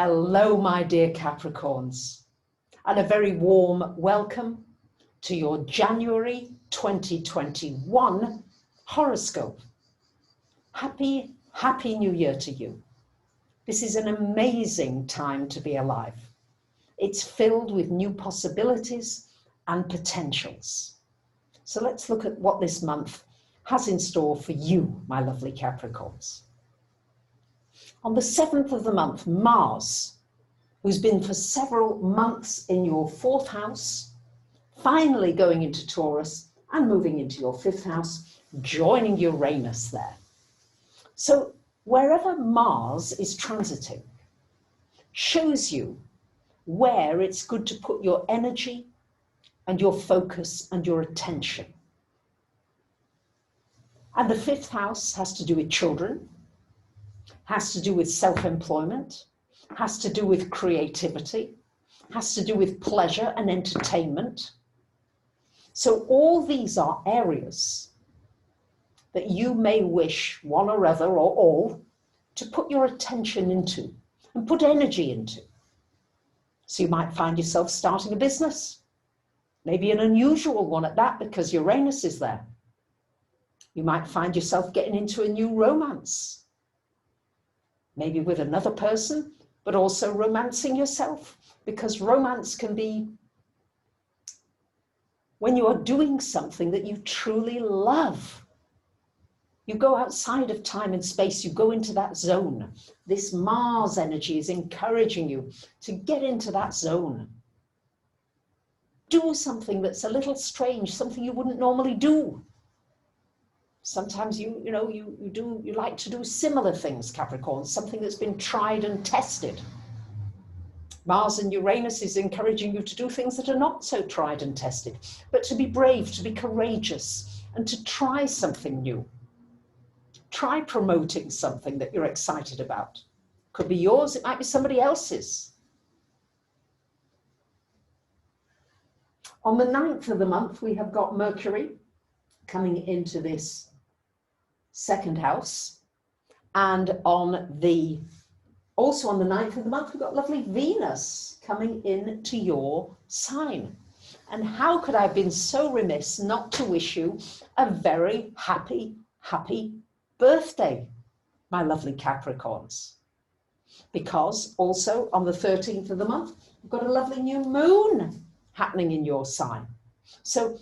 Hello, my dear Capricorns, and a very warm welcome to your January 2021 horoscope. Happy New Year to you. This is an amazing time to be alive. It's filled with new possibilities and potentials. So let's look at what this month has in store for you, my lovely Capricorns. On the 7th of the month, Mars, who's been for several months in your 4th house, finally going into Taurus and moving into your 5th house, joining Uranus there. So wherever Mars is transiting, shows you where it's good to put your energy and your focus and your attention. And the 5th house has to do with children, has to do with self-employment, has to do with creativity, has to do with pleasure and entertainment. So all these are areas that you may wish, one or other or all, to put your attention into and put energy into. So you might find yourself starting a business, maybe an unusual one at that because Uranus is there. You might find yourself getting into a new romance, maybe with another person, but also romancing yourself, because romance can be when you are doing something that you truly love. You go outside of time and space, you go into that zone. This Mars energy is encouraging you to get into that zone. Do something that's a little strange, something you wouldn't normally do. Sometimes you like to do similar things, Capricorn, something that's been tried and tested. Mars and Uranus is encouraging you to do things that are not so tried and tested, but to be brave, to be courageous, and to try something new. Try promoting something that you're excited about. Could be yours, it might be somebody else's. On the 9th of the month, we have got Mercury coming into this 2nd house, and also on the 9th of the month we've got lovely Venus coming into your sign. And how could I have been so remiss not to wish you a very happy birthday, my lovely Capricorns, because also on the 13th of the month we've got a lovely new moon happening in your sign. So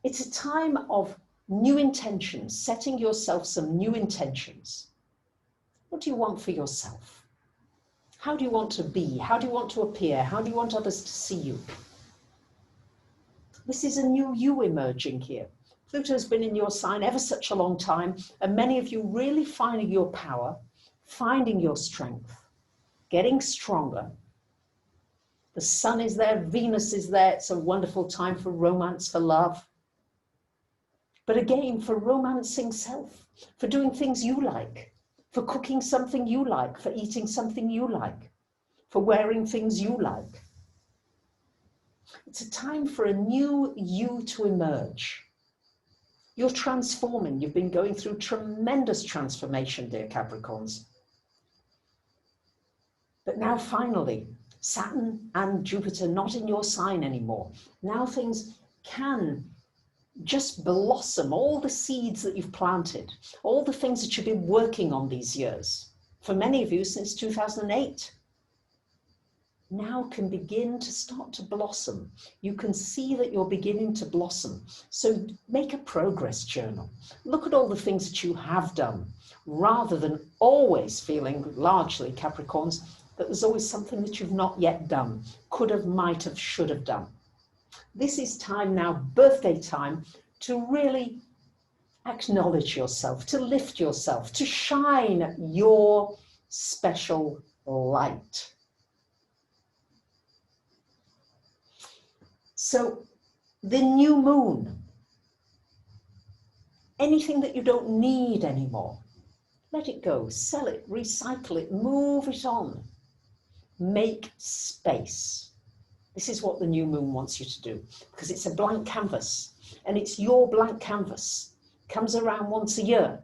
it's a time of new intentions, setting yourself some new intentions. What do you want for yourself? How do you want to be? How do you want to appear? How do you want others to see you? This is a new you emerging here. Pluto's been in your sign ever such a long time, and many of you really finding your power, finding your strength, getting stronger. The sun is there, Venus is there. It's a wonderful time for romance, for love. But again, for romancing self, for doing things you like, for cooking something you like, for eating something you like, for wearing things you like. It's a time for a new you to emerge. You're transforming. You've been going through tremendous transformation, dear Capricorns. But now finally, Saturn and Jupiter not in your sign anymore. Now things can just blossom, all the seeds that you've planted, all the things that you've been working on these years, for many of you since 2008, now can begin to start to blossom. You can see that you're beginning to blossom. So make a progress journal. Look at all the things that you have done, rather than always feeling, largely Capricorns, that there's always something that you've not yet done, could have, might have, should have done. This is time now, birthday time, to really acknowledge yourself, to lift yourself, to shine your special light. So the new moon, anything that you don't need anymore, let it go, sell it, recycle it, move it on, make space. This is what the new moon wants you to do, because it's a blank canvas, and it's your blank canvas. It comes around once a year,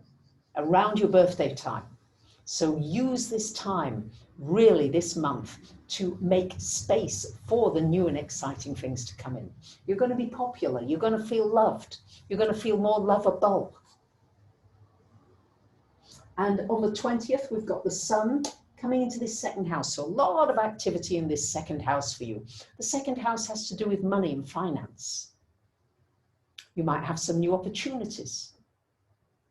around your birthday time. So use this time, really this month, to make space for the new and exciting things to come in. You're going to be popular. You're going to feel loved. You're going to feel more lovable. And on the 20th, we've got the sun coming into this second house. So a lot of activity in this second house for you. The second house has to do with money and finance. You might have some new opportunities.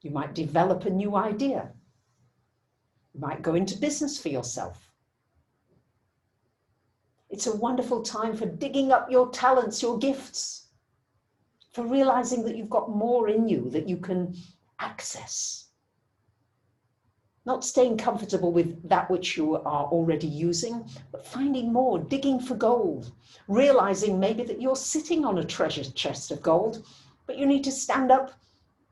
You might develop a new idea. You might go into business for yourself. It's a wonderful time for digging up your talents, your gifts, for realizing that you've got more in you that you can access. Not staying comfortable with that which you are already using, but finding more, digging for gold, realizing maybe that you're sitting on a treasure chest of gold, but you need to stand up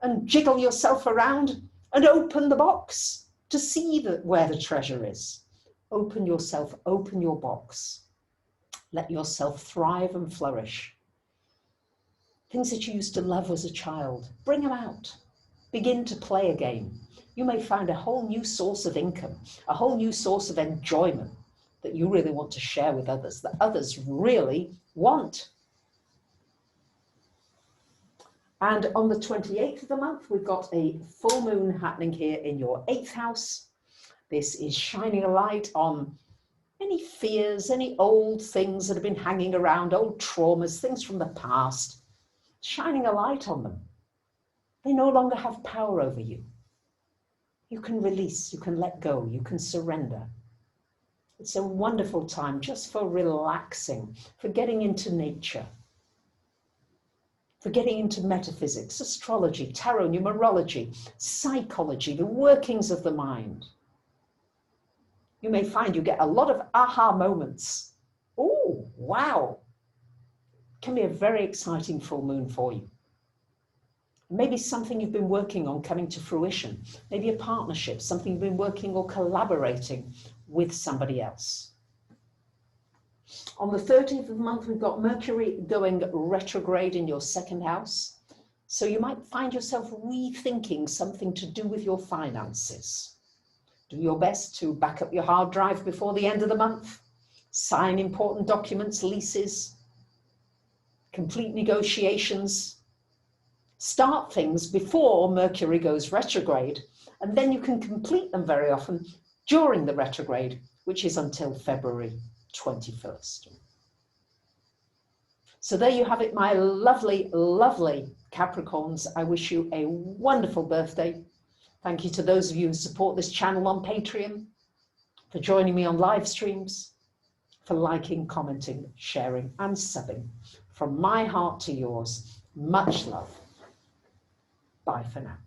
and jiggle yourself around and open the box to see where the treasure is. Open yourself, open your box. Let yourself thrive and flourish. Things that you used to love as a child, bring them out. Begin to play again. You may find a whole new source of income, a whole new source of enjoyment that you really want to share with others, that others really want. And on the 28th of the month, we've got a full moon happening here in your 8th house. This is shining a light on any fears, any old things that have been hanging around, old traumas, things from the past, shining a light on them. They no longer have power over you. You can release, you can let go, you can surrender. It's a wonderful time just for relaxing, for getting into nature, for getting into metaphysics, astrology, tarot, numerology, psychology, the workings of the mind. You may find you get a lot of aha moments. Oh, wow. It can be a very exciting full moon for you. Maybe something you've been working on coming to fruition. Maybe a partnership, something you've been working or collaborating with somebody else. On the 30th of the month, we've got Mercury going retrograde in your second house. So you might find yourself rethinking something to do with your finances. Do your best to back up your hard drive before the end of the month. Sign important documents, leases, complete negotiations. Start things before Mercury goes retrograde, and then you can complete them very often during the retrograde, which is until February 21st. So there you have it, my lovely, lovely Capricorns. I wish you a wonderful birthday. Thank you to those of you who support this channel on Patreon, for joining me on live streams, for liking, commenting, sharing and subbing. From my heart to yours, much love. Bye for now.